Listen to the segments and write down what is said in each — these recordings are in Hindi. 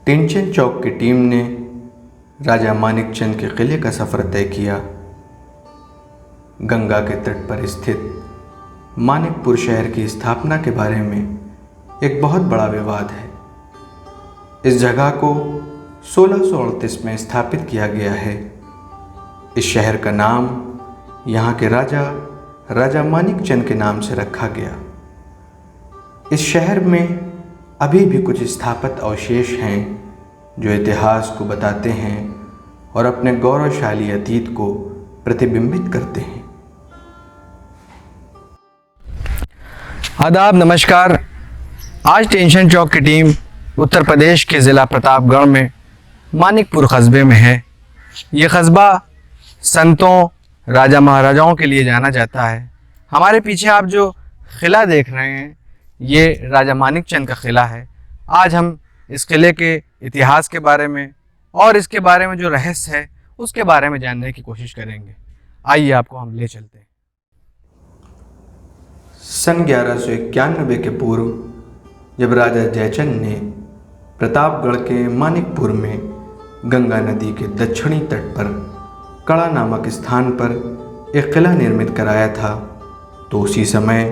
टेंशन चौक की टीम ने राजा मानिकचंद के किले का सफ़र तय किया। गंगा के तट पर स्थित मानिकपुर शहर की स्थापना के बारे में एक बहुत बड़ा विवाद है। इस जगह को 1638 में स्थापित किया गया है। इस शहर का नाम यहाँ के राजा मानिकचंद के नाम से रखा गया। इस शहर में अभी भी कुछ स्थापत्य अवशेष हैं जो इतिहास को बताते हैं और अपने गौरवशाली अतीत को प्रतिबिंबित करते हैं। आदाब, नमस्कार। आज टेंशन चौक की टीम उत्तर प्रदेश के ज़िला प्रतापगढ़ में मानिकपुर कस्बे में है। ये कस्बा संतों, राजा महाराजाओं के लिए जाना जाता है। हमारे पीछे आप जो किला देख रहे हैं ये राजा मानिकचंद का किला है। आज हम इस किले के इतिहास के बारे में और इसके बारे में जो रहस्य है उसके बारे में जानने की कोशिश करेंगे। आइए आपको हम ले चलते हैं। सन 1191 के पूर्व जब राजा जयचंद ने प्रतापगढ़ के मानिकपुर में गंगा नदी के दक्षिणी तट पर कड़ा नामक स्थान पर एक किला निर्मित कराया था, तो उसी समय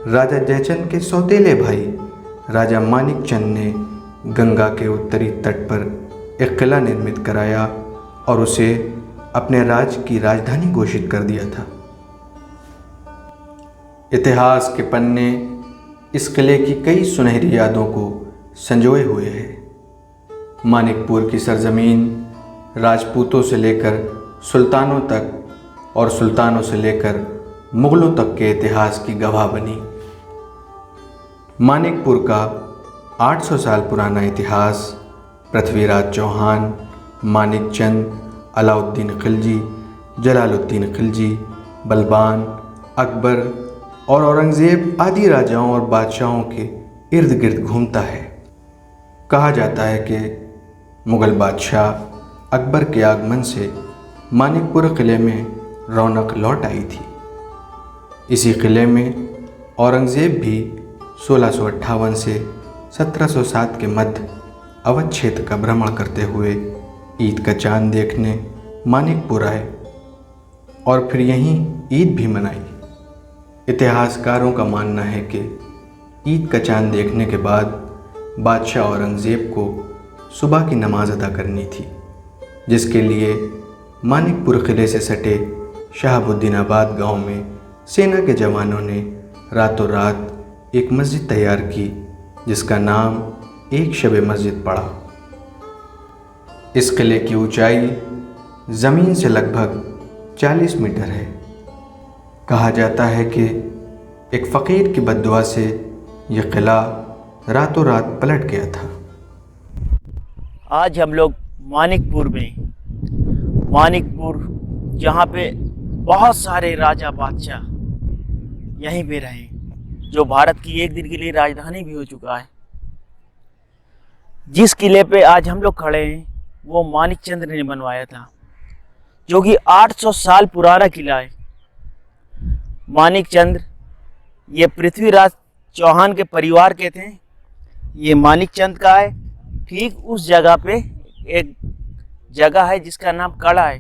राजा जयचंद के सौतेले भाई राजा मानिकचंद ने गंगा के उत्तरी तट पर एक किला निर्मित कराया और उसे अपने राज्य की राजधानी घोषित कर दिया था। इतिहास के पन्ने इस किले की कई सुनहरी यादों को संजोए हुए हैं। मानिकपुर की सरजमीन राजपूतों से लेकर सुल्तानों तक और सुल्तानों से लेकर मुग़लों तक के इतिहास की गवाह बनी। मानिकपुर का 800 साल पुराना इतिहास पृथ्वीराज चौहान, मानिकचंद, अलाउद्दीन खिलजी, जलालुद्दीन खिलजी, बलबान, अकबर और औरंगज़ेब आदि राजाओं और बादशाहों के इर्द गिर्द घूमता है। कहा जाता है कि मुग़ल बादशाह अकबर के आगमन से मानिकपुर किले में रौनक लौट आई थी। इसी किले में औरंगज़ेब भी 1658 से 1707 के मध्य अवध क्षेत्र का भ्रमण करते हुए ईद का चांद देखने मानिकपुर आए और फिर यहीं ईद भी मनाई। इतिहासकारों का मानना है कि ईद का चांद देखने के बाद बादशाह औरंगज़ेब को सुबह की नमाज अदा करनी थी, जिसके लिए मानिकपुर किले से सटे शहाबुद्दीनाबाद गांव में सेना के जवानों ने रातों रात एक मस्जिद तैयार की, जिसका नाम एक शबे मस्जिद पड़ा। इस किले की ऊंचाई ज़मीन से लगभग 40 मीटर है। कहा जाता है कि एक फ़कीर की बद्दुआ से यह किला रातों रात पलट गया था। आज हम लोग मानिकपुर जहाँ पे बहुत सारे राजा बादशाह यहीं पे रहे, जो भारत की एक दिन के लिए राजधानी भी हो चुका है। जिस किले पे आज हम लोग खड़े हैं वो मानिकचंद ने बनवाया था, जो कि 800 साल पुराना किला है। मानिकचंद ये पृथ्वीराज चौहान के परिवार के थे। ये मानिकचंद का है। ठीक उस जगह पे एक जगह है जिसका नाम कड़ा है,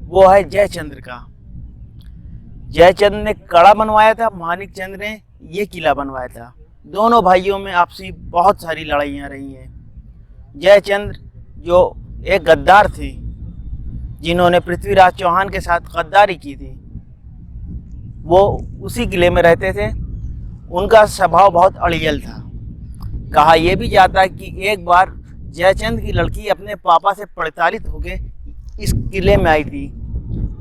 वो है जयचंद्र का। जयचंद ने कड़ा बनवाया था, मानिकचंद ने ये किला बनवाया था। दोनों भाइयों में आपसी बहुत सारी लड़ाइयाँ रही हैं। जयचंद्र जो एक गद्दार थे, जिन्होंने पृथ्वीराज चौहान के साथ गद्दारी की थी, वो उसी किले में रहते थे। उनका स्वभाव बहुत अड़ियल था। कहा यह भी जाता है कि एक बार जयचंद की लड़की अपने पापा से प्रताड़ित होकर इस किले में आई थी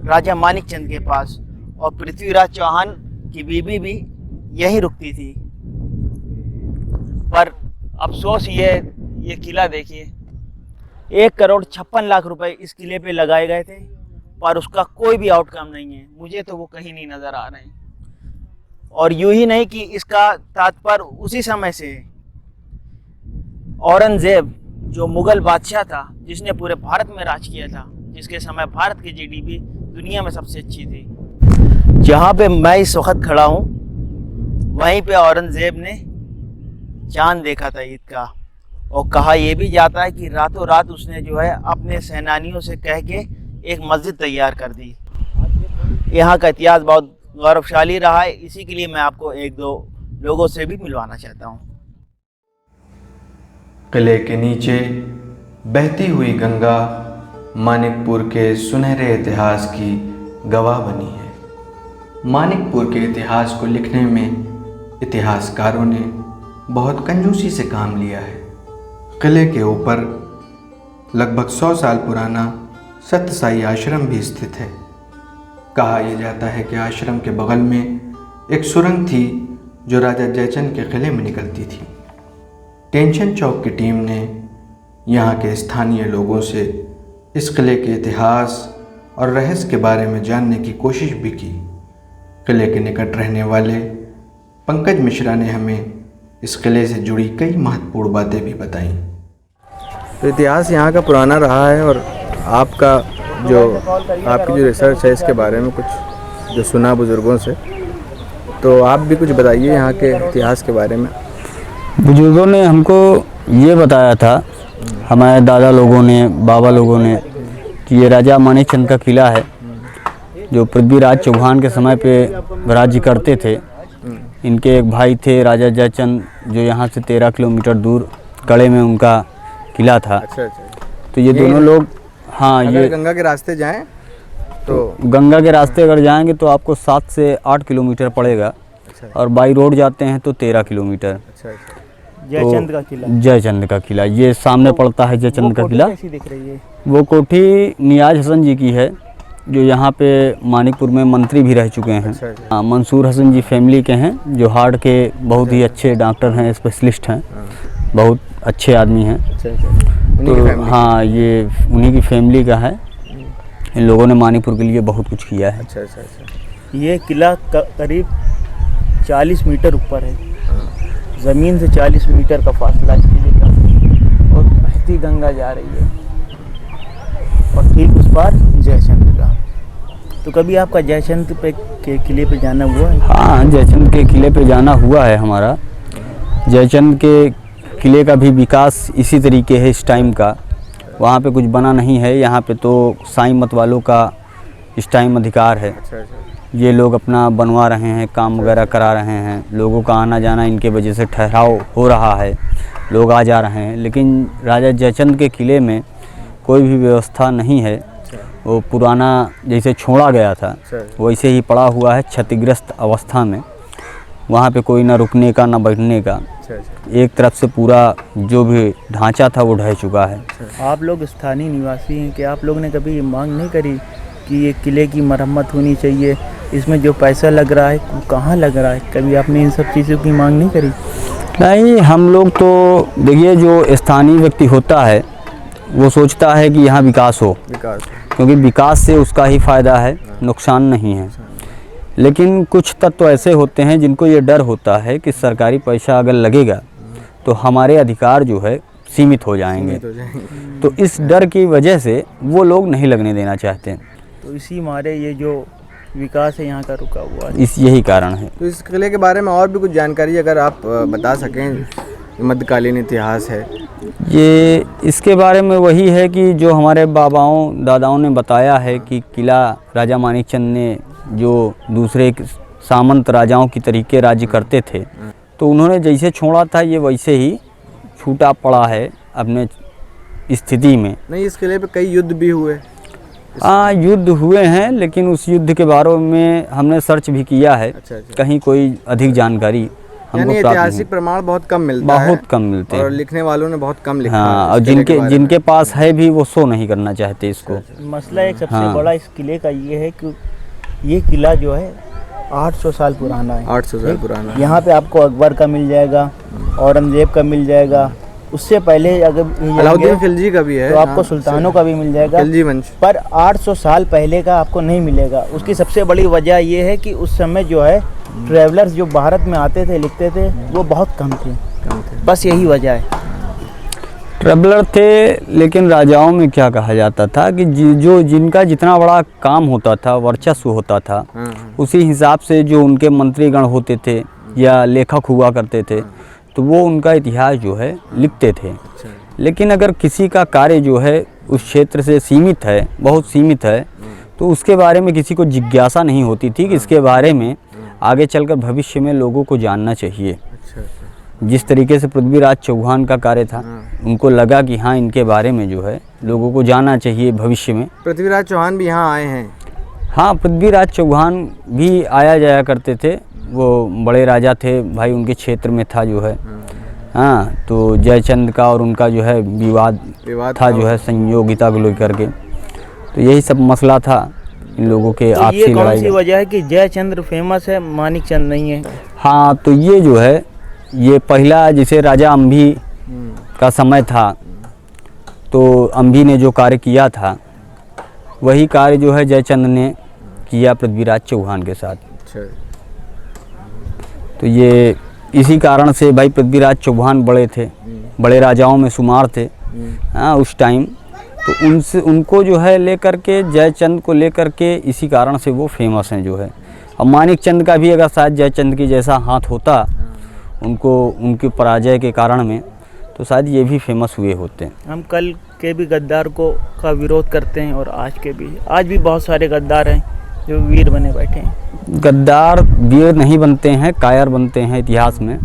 राजा मानिकचंद के पास, और पृथ्वीराज चौहान की बीवी भी यहीं रुकती थी। पर अफसोस ये किला देखिए, 1,56,00,000 रुपए इस किले पे लगाए गए थे, पर उसका कोई भी आउटकम नहीं है। मुझे तो वो कहीं नहीं नज़र आ रहे हैं। और यूं ही नहीं कि इसका तात्पर्य उसी समय से औरंगज़ेब जो मुग़ल बादशाह था, जिसने पूरे भारत में राज किया था, जिसके समय भारत की जीडीपी दुनिया में सबसे अच्छी थी। जहाँ पे मैं इस वक्त खड़ा हूँ वहीं पे औरंगज़ेब ने चांद देखा था ईद का, और कहा यह भी जाता है कि रातों रात उसने जो है अपने सेनानियों से कह के एक मस्जिद तैयार कर दी। यहाँ का इतिहास बहुत गौरवशाली रहा है, इसी के लिए मैं आपको एक दो लोगों से भी मिलवाना चाहता हूँ। किले के नीचे बहती हुई गंगा मानिकपुर के सुनहरे इतिहास की गवाह बनी है। मानिकपुर के इतिहास को लिखने में इतिहासकारों ने बहुत कंजूसी से काम लिया है। किले के ऊपर लगभग 100 साल पुराना सत्यसाई आश्रम भी स्थित है। कहा यह जाता है कि आश्रम के बगल में एक सुरंग थी जो राजा जयचंद के किले में निकलती थी। टेंशन चौक की टीम ने यहाँ के स्थानीय लोगों से इस किले के इतिहास और रहस्य के बारे में जानने की कोशिश भी की। किले के निकट रहने वाले पंकज मिश्रा ने हमें इस किले से जुड़ी कई महत्वपूर्ण बातें भी बताईं। तो इतिहास यहाँ का पुराना रहा है और आपकी जो रिसर्च है इसके बारे में कुछ जो सुना बुज़ुर्गों से, तो आप भी कुछ बताइए यहाँ के इतिहास के बारे में। बुजुर्गों ने हमको ये बताया था, हमारे दादा लोगों ने, बाबा लोगों ने, कि ये राजा मानिकचंद का किला है जो पृथ्वीराज चौहान के समय पे राज्य करते थे। इनके एक भाई थे राजा जयचंद, जो यहाँ से 13 किलोमीटर दूर कड़े में उनका किला था। अच्छा। तो ये दोनों लोग, हाँ, अगर ये गंगा के रास्ते जाएं तो गंगा के रास्ते अगर जाएंगे तो आपको 7 से 8 किलोमीटर पड़ेगा। अच्छा। और बाई रोड जाते हैं तो 13 किलोमीटर। अच्छा। जयचंद का किला, जयचंद का किला ये सामने पड़ता है। जयचंद का किला, कैसी दिख रही है? वो कोठी नियाज हसन जी की है, जो यहाँ पे मानिकपुर में मंत्री भी रह चुके हैं। अच्छा। हाँ, मंसूर हसन जी फैमिली के हैं, जो हार्ट के बहुत ही अच्छे डॉक्टर हैं, स्पेशलिस्ट हैं, बहुत अच्छे आदमी हैं। तो हाँ, ये उन्हीं की फैमिली का है। इन लोगों ने मानिकपुर के लिए बहुत कुछ किया है। अच्छा। ये किला करीब 40 मीटर ऊपर है, ज़मीन से 40 मीटर का फासला इस किले का, और बहती गंगा जा रही है और ठीक उस पार जयचंद का। तो कभी आपका जयचंद के किले पे जाना हुआ है? हाँ, जयचंद के किले पे जाना हुआ है हमारा। जयचंद के किले का भी विकास इसी तरीके है इस टाइम का। वहाँ पे कुछ बना नहीं है, यहाँ पे तो साई मत वालों का इस टाइम अधिकार है। ये लोग अपना बनवा रहे हैं, काम वगैरह करा रहे हैं, लोगों का आना जाना इनके वजह से ठहराव हो रहा है, लोग आ जा रहे हैं। लेकिन राजा जयचंद के किले में कोई भी व्यवस्था नहीं है, वो पुराना जैसे छोड़ा गया था वैसे ही पड़ा हुआ है, क्षतिग्रस्त अवस्था में। वहाँ पे कोई ना रुकने का ना बैठने का, एक तरफ से पूरा जो भी ढांचा था वो ढह चुका है। आप लोग स्थानीय निवासी हैं, कि आप लोग ने कभी ये मांग नहीं करी कि ये किले की मरम्मत होनी चाहिए, इसमें जो पैसा लग रहा है वो कहाँ लग रहा है? कभी आपने इन सब चीज़ों की मांग नहीं करी? नहीं, हम लोग तो देखिए, जो स्थानीय व्यक्ति होता है वो सोचता है कि यहाँ विकास हो, क्योंकि विकास से उसका ही फ़ायदा है, नुकसान नहीं है। लेकिन कुछ तत्व ऐसे होते हैं जिनको ये डर होता है कि सरकारी पैसा अगर लगेगा तो हमारे अधिकार जो है सीमित हो जाएंगे। तो इस डर की वजह से वो लोग नहीं लगने देना चाहते। तो इसी मारे ये जो विकास है यहाँ का रुका हुआ है, यही कारण है। तो इस किले के बारे में और भी कुछ जानकारी अगर आप बता सकें, मध्यकालीन इतिहास है ये, इसके बारे में वही है कि जो हमारे बाबाओं दादाओं ने बताया है कि किला राजा मानिकचंद ने जो दूसरे सामंत राजाओं की तरीके राज्य करते थे, तो उन्होंने जैसे छोड़ा था ये वैसे ही छूटा पड़ा है अपने स्थिति में। नहीं, इस किले पे कई युद्ध भी हुए। हाँ, युद्ध हुए हैं, लेकिन उस युद्ध के बारे में हमने सर्च भी किया है। अच्छा। कहीं कोई अधिक जानकारी हमको प्राप्त ऐतिहासिक प्रमाण बहुत कम मिलता है, बहुत कम मिलते हैं, और लिखने वालों ने बहुत कम लिखा हाँ, है और इस किले के बारे में। जिनके पास है भी वो शो नहीं करना चाहते इसको। मसला एक सबसे हाँ। बड़ा इस किले का ये है कि ये किला जो है 800 साल पुराना है। 800 साल पुराना है। यहाँ पे आपको अकबर का मिल जाएगा, औरंगजेब का मिल जाएगा, उससे पहले अगर अलाउद्दीन खिलजी का भी है, तो आपको सुल्तानों का भी मिल जाएगा, खिलजी वंश। पर 800 साल पहले का आपको नहीं मिलेगा। उसकी सबसे बड़ी वजह ये है कि उस समय जो है ट्रैवलर्स जो भारत में आते थे, लिखते थे, वो बहुत कम थे। बस यही वजह है। ट्रैवलर थे, लेकिन राजाओं में क्या कहा जाता था कि जो जिनका जितना बड़ा काम होता था, वर्चस्व होता था, उसी हिसाब से जो उनके मंत्रीगण होते थे या लेखक हुआ करते थे, तो वो उनका इतिहास जो है लिखते थे। लेकिन अगर किसी का कार्य जो है उस क्षेत्र से सीमित है, बहुत सीमित है, तो उसके बारे में किसी को जिज्ञासा नहीं होती थी कि इसके बारे में आगे चलकर भविष्य में लोगों को जानना चाहिए। जिस तरीके से पृथ्वीराज चौहान का कार्य था, उनको लगा कि हाँ, इनके बारे में जो है लोगों को जानना चाहिए भविष्य में। पृथ्वीराज चौहान भी यहाँ आए हैं। हाँ, पृथ्वीराज चौहान भी आया जाया करते थे। वो बड़े राजा थे भाई, उनके क्षेत्र में था जो है। हाँ, तो जयचंद का और उनका जो है विवाद था जो है, संयोगिता को लेकर के। तो यही सब मसला था इन लोगों के तो आपसी ये कौन लड़ाई सी का। वजह है कि जयचंद्र फेमस है, मानिक चंद नहीं है? हाँ, तो ये जो है, ये पहला जिसे राजा अंभी का समय था, तो अंभी ने जो कार्य किया था वही कार्य जो है जयचंद ने किया पृथ्वीराज चौहान के साथ। तो ये इसी कारण से भाई पृथ्वीराज चौहान बड़े थे, बड़े राजाओं में शुमार थे। हाँ, उस टाइम तो उनसे उनको जो है लेकर के, जयचंद को लेकर के, इसी कारण से वो फेमस हैं जो है। अब मानिक चंद का भी अगर शायद जयचंद की जैसा हाथ होता उनको, उनकी पराजय के कारण में, तो शायद ये भी फेमस हुए होते। हम कल के भी गद्दार का विरोध करते हैं और आज भी बहुत सारे गद्दार हैं जो वीर बने बैठे हैं। गद्दार वीर नहीं बनते हैं, कायर बनते हैं इतिहास में,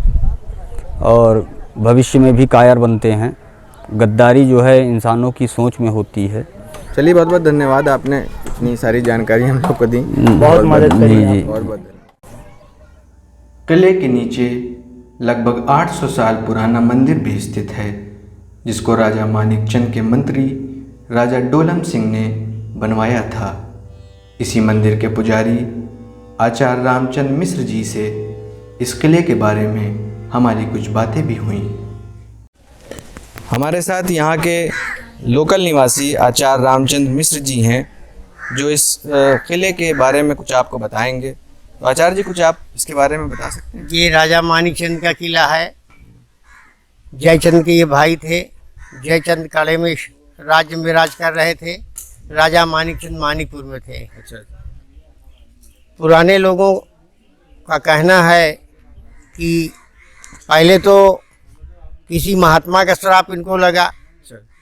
और भविष्य में भी कायर बनते हैं। गद्दारी जो है इंसानों की सोच में होती है। चलिए, बहुत बहुत धन्यवाद, आपने इतनी सारी जानकारी हम लोग को दी। बहुत मदद करी जी है। जी। बहुत बहुत धन्यवाद। किले के नीचे लगभग 800 साल पुराना मंदिर भी स्थित है, जिसको राजा मानिकचंद के मंत्री राजा डोलम सिंह ने बनवाया था। इसी मंदिर के पुजारी आचार्य रामचंद्र मिश्र जी से इस किले के बारे में हमारी कुछ बातें भी हुई। हमारे साथ यहाँ के लोकल निवासी आचार्य रामचंद्र मिश्र जी हैं, जो इस किले के बारे में कुछ आपको बताएंगे। तो आचार्य जी, कुछ आप इसके बारे में बता सकते हैं? ये राजा मानिकचंद का किला है। जयचंद के ये भाई थे। जयचंद काले में राज्य में राज कर रहे थे। राजा मानिकचंद मानिकपुर में थे। अच्छा। पुराने लोगों का कहना है कि पहले तो किसी महात्मा का श्राप इनको लगा,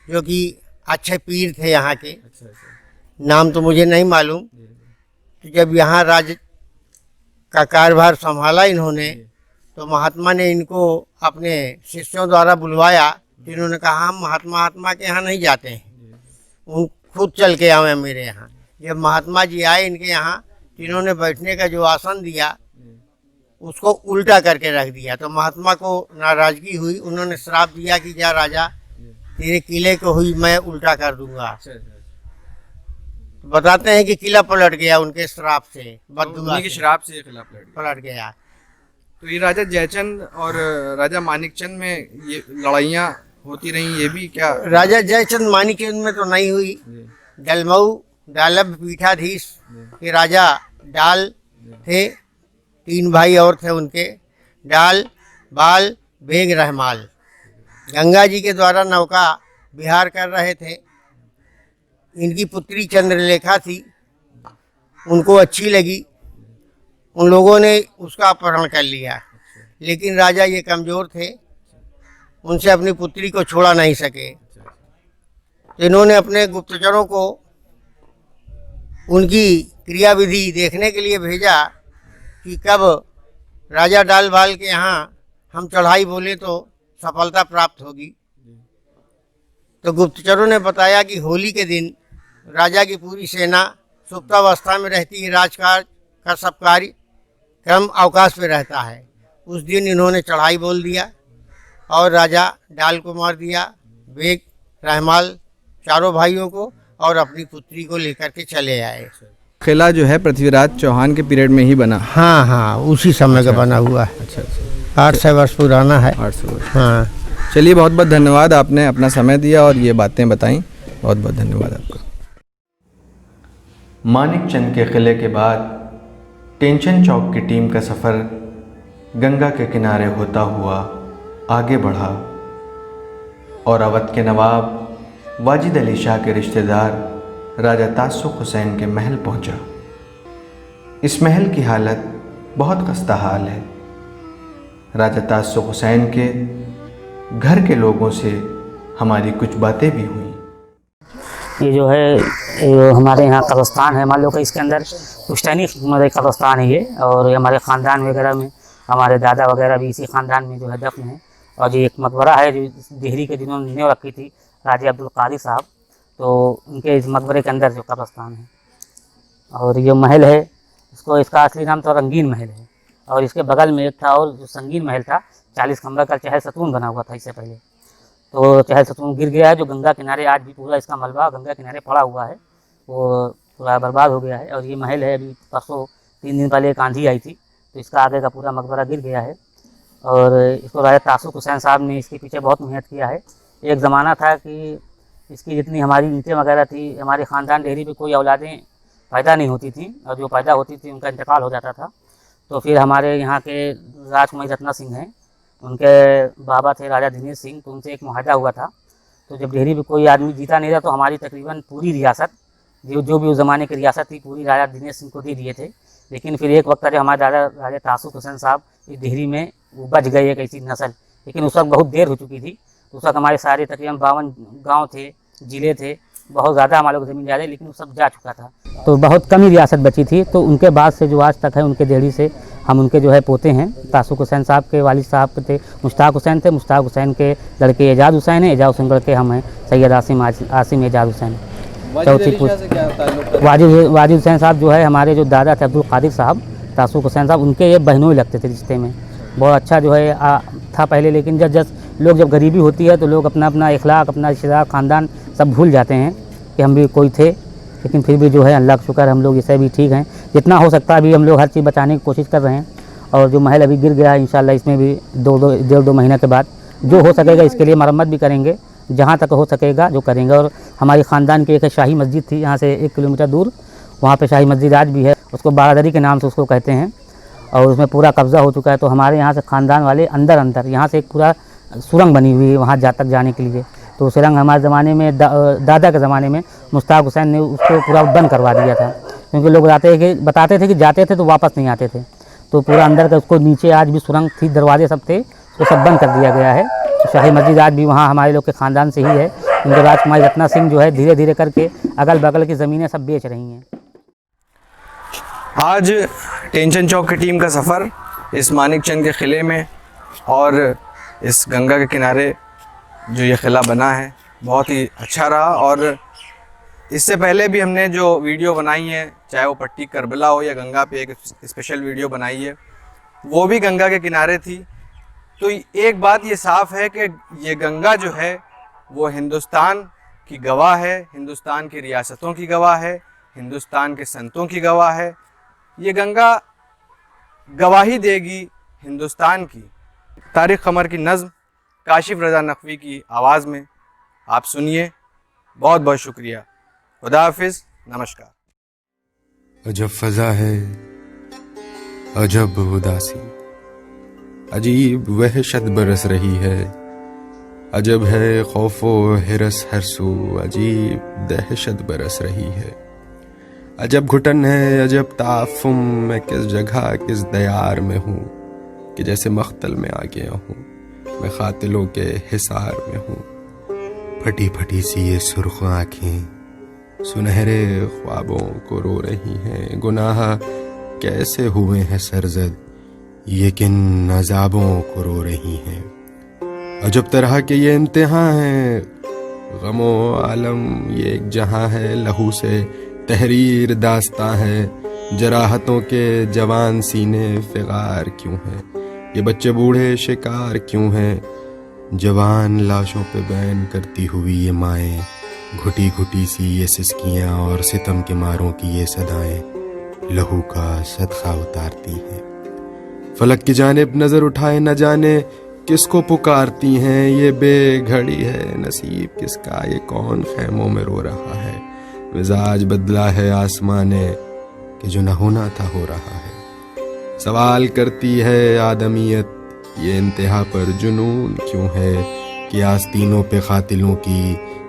जो कि अच्छे पीर थे यहाँ के। नाम तो मुझे नहीं मालूम। तो जब यहाँ राज का कार्यभार संभाला इन्होंने, तो महात्मा ने इनको अपने शिष्यों द्वारा बुलवाया। इन्होंने कहा, हम महात्मा के यहाँ नहीं जाते हैं, उन खुद चल के आए मेरे यहाँ। जब महात्मा जी आए इनके यहाँ, इन्होंने बैठने का जो आसन दिया उसको उल्टा करके रख दिया। तो महात्मा को नाराजगी हुई। उन्होंने श्राप दिया कि जा राजा, तेरे किले को हुई मैं उल्टा कर दूंगा। तो बताते हैं कि किला पलट गया उनके श्राप से, बददुआ से श्राप से खिलाफ पलट गया। तो ये राजा जयचंद और राजा मानिकचंद में ये लड़ाइयाँ होती रही, ये भी क्या? राजा जयचंद मानिकचंद में तो नहीं हुई। डलमऊ डालब पीठाधीश के राजा डाल थे। 3 भाई और थे उनके, डाल, बाल, बेग, रहमाल। गंगा जी के द्वारा नौका विहार कर रहे थे। इनकी पुत्री चंद्रलेखा थी, उनको अच्छी लगी। उन लोगों ने उसका अपहरण कर लिया, लेकिन राजा ये कमज़ोर थे, उनसे अपनी पुत्री को छोड़ा नहीं सके। तो इन्होंने अपने गुप्तचरों को उनकी क्रियाविधि देखने के लिए भेजा कि कब राजा डाल बाल के यहाँ हम चढ़ाई बोले तो सफलता प्राप्त होगी। तो गुप्तचरों ने बताया कि होली के दिन राजा की पूरी सेना सुप्तावस्था में रहती है, राजकाज का सब कार्य क्रम अवकाश पे रहता है। उस दिन इन्होंने चढ़ाई बोल दिया और राजा डाल को मार दिया, बेग, रहमाल, चारों भाइयों को, और अपनी पुत्री को लेकर के चले आए। किला जो है पृथ्वीराज चौहान के पीरियड में ही बना? हाँ हाँ, उसी समय का बना हुआ है। अच्छा। 800 वर्ष पुराना है। 800 वर्ष। हाँ। चलिए, बहुत बहुत धन्यवाद, आपने अपना समय दिया और ये बातें बताई। बहुत बहुत धन्यवाद आपका। मानिकचंद के किले के बाद टेंशन चौक की टीम का सफ़र गंगा के किनारे होता हुआ आगे बढ़ा और अवध के नवाब वाजिद अली शाह के रिश्तेदार राजा तासुक हुसैन के महल पहुंचा। इस महल की हालत बहुत खस्ता हाल है। राजा तासुफ हुसैन के घर के लोगों से हमारी कुछ बातें भी हुई। ये जो है ये हमारे यहाँ कब्रस्तान है, मान लो कि इसके अंदर पुश्तैनी हमारे कब्रस्तान है ये, और ये हमारे ख़ानदान वगैरह में हमारे दादा वगैरह भी इसी ख़ानदान में जो है दफन है। और ये एक मकबरा है जो देहरी के जिन्होंने नींव रखी थी राजा अब्दुल कादिर साहब, तो उनके इस मकबरे के अंदर जो कब्रस्तान है। और ये महल है, इसका असली नाम तो रंगीन महल है, और इसके बगल में एक था और जो संगीन महल था, 40 कमरा का चहल सतून बना हुआ था इससे पहले। तो चहल सतून गिर गया है, जो गंगा किनारे आज भी पूरा इसका मलबा गंगा किनारे पड़ा हुआ है, वो पूरा बर्बाद हो गया है। और ये महल है, अभी परसों 3 दिन पहले एक आंधी आई थी तो इसका आगे का पूरा मकबरा गिर गया है। और इसको राजा तासुफ हुसैन साहब ने इसके पीछे बहुत मेहनत किया है। एक ज़माना था कि इसकी जितनी हमारी ईंटें वगैरह थी, हमारे ख़ानदान डेहरी पे कोई औलादें पैदा नहीं होती थी, और जो पैदा होती थी उनका इंतकाल हो जाता था। तो फिर हमारे यहाँ के राजकुमारी रत्ना सिंह हैं, उनके बाबा थे राजा दिनेश सिंह, तो उनसे एक मुआहदा हुआ था। तो जब डेहरी पे कोई आदमी जीता नहीं था तो हमारी तकरीबन पूरी रियासत जो भी उस ज़माने की रियासत थी पूरी राजा दिनेश सिंह को दे दिए थे। लेकिन फिर एक वक्त जब हमारे दादा राजा तासुफ हुसैन साहब इस डेहरी में वो बच गए एक ऐसी नस्ल, लेकिन उस वक्त बहुत देर हो चुकी थी। उस वक्त हमारे सारे तकरीबन 52 गाँव थे, ज़िले थे, बहुत ज़्यादा हमारे लोग ज़मीन जा रहे, लेकिन वो सब जा चुका था, तो बहुत कम ही रियासत बची थी। तो उनके बाद से जो आज तक है उनके डेहरी से हम उनके जो है पोते हैं। तासुफ हुसैन साहब के वालिद साहब के थे मुश्ताक हुसैन थे, मुश्ताक हुसैन के लड़के एजाज हुसैन है, एजाज हुसैन लड़के हम हैं सैयद आसिम एजाज हुसैन। चौथी वाजिद हुसैन साहब जो है हमारे जो दादा थे अब्दुल कादिर साहब, तासुफ हुसैन साहब, उनके ये बहनों ही लगते थे रिश्ते में। बहुत अच्छा जो है था पहले, लेकिन जब गरीबी होती है तो लोग अपना अपना इखलाक, अपना रिश्तेदार, ख़ानदान सब भूल जाते हैं कि हम भी कोई थे। लेकिन फिर भी जो है अल्लाह का शुक्र हम लोग इससे भी ठीक हैं, जितना हो सकता है अभी हम लोग हर चीज़ बचाने की कोशिश कर रहे हैं। और जो महल अभी गिर गया है इंशाल्लाह इसमें भी 1.5-2 महीने के बाद जो हो सकेगा इसके लिए मरम्मत भी करेंगे, जहाँ तक हो सकेगा जो करेंगे। और हमारी ख़ानदान की एक शाही मस्जिद थी यहाँ से 1 किलोमीटर दूर, वहाँ पे शाही मस्जिद आज भी है, उसको बारादरी के नाम से उसको कहते हैं, और उसमें पूरा कब्ज़ा हो चुका है। तो हमारे यहाँ से ख़ानदान वाले अंदर यहाँ से एक पूरा सुरंग बनी हुई है वहाँ तक जाने के लिए। तो सुरंग हमारे ज़माने में दादा के ज़माने में मुश्ताक हुसैन ने उसको पूरा बंद करवा दिया था, क्योंकि लोग बताते थे कि जाते थे तो वापस नहीं आते थे। तो पूरा अंदर का उसको नीचे आज भी सुरंग थी, दरवाजे सब थे, उसको सब बंद कर दिया गया है। तो शाही मस्जिद आज भी वहाँ हमारे लोग के ख़ानदान से ही है। उनके राजकुमारी रत्ना सिंह जो है धीरे धीरे करके अगल बगल की ज़मीनें सब बेच रही हैं। आज टेंशन चौक की टीम का सफ़र इस मानिक चंद के क़िले में और इस गंगा के किनारे जो ये क़िला बना है बहुत ही अच्छा रहा। और इससे पहले भी हमने जो वीडियो बनाई है, चाहे वो पट्टी करबला हो या गंगा पे एक स्पेशल वीडियो बनाई है, वो भी गंगा के किनारे थी। तो एक बात ये साफ़ है कि ये गंगा जो है वो हिंदुस्तान की गवाह है, हिंदुस्तान की रियासतों की गवाह है, हिंदुस्तान के संतों की गवाह है। ये गंगा गवाही देगी हिंदुस्तान की। तारिक कमर की नज़्म काशिफ रज़ा नकवी की आवाज़ में आप सुनिए। बहुत बहुत शुक्रिया। खुदा हाफिज़, नमस्कार। अजब फ़ज़ा है, अजब उदासी, अजीब वहशत बरस रही है। अजब है खौफो हिरस हर सू, अजीब दहशत बरस रही है। अजब घुटन है, अजब ताफुम, मैं किस जगह किस दयार में हूँ कि जैसे मख्तल में आ गया हूँ, मैं खातिलों के हिसार में हूँ। फटी फटी सी ये सुर्ख आँखें सुनहरे ख्वाबों को रो रही हैं। गुनाह कैसे हुए हैं सरजद, ये किन अज़ाबों को रो रही हैं। अजब तरह के ये इम्तिहान हैं, गमो आलम ये एक जहां है। लहू से तहरीर दास्तां है, जराहतों के जवान सीने फिगार क्यों हैं। ये बच्चे बूढ़े शिकार क्यों हैं, जवान लाशों पे बैन करती हुई ये माएँ। घुटी घुटी सी ये सिसकियाँ और सितम के मारों की ये सदाएं लहू का सदका उतारती हैं। फलक की जानिब नज़र उठाए न जाने किसको पुकारती हैं। ये बेघड़ी है नसीब किसका, ये कौन खैमों में रो रहा है। मिजाज बदला है आसमाने कि जो न होना था हो रहा है। सवाल करती है आदमियत ये इंतहा पर जुनून क्यों है, कि आस्तीनों पे कातिलों की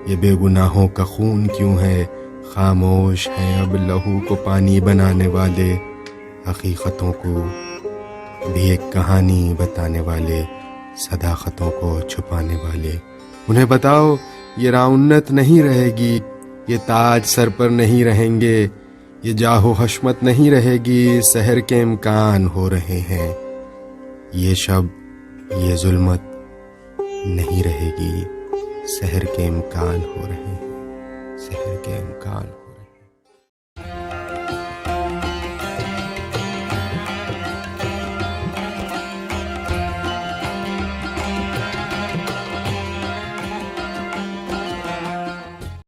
ये बेगुनाहों का खून क्यों है। खामोश हैं अब लहू को पानी बनाने वाले, हकीकतों को भी एक कहानी बताने वाले, सदाकतों को छुपाने वाले। उन्हें बताओ ये रौनक नहीं रहेगी, ये ताज सर पर नहीं रहेंगे, ये जाहो हशमत नहीं रहेगी, सहर के इम्कान हो रहे हैं। ये शब, ये जुल्मत नहीं रहेगी, सहर के इम्कान हो रहे हैं, सहर के इम्कान।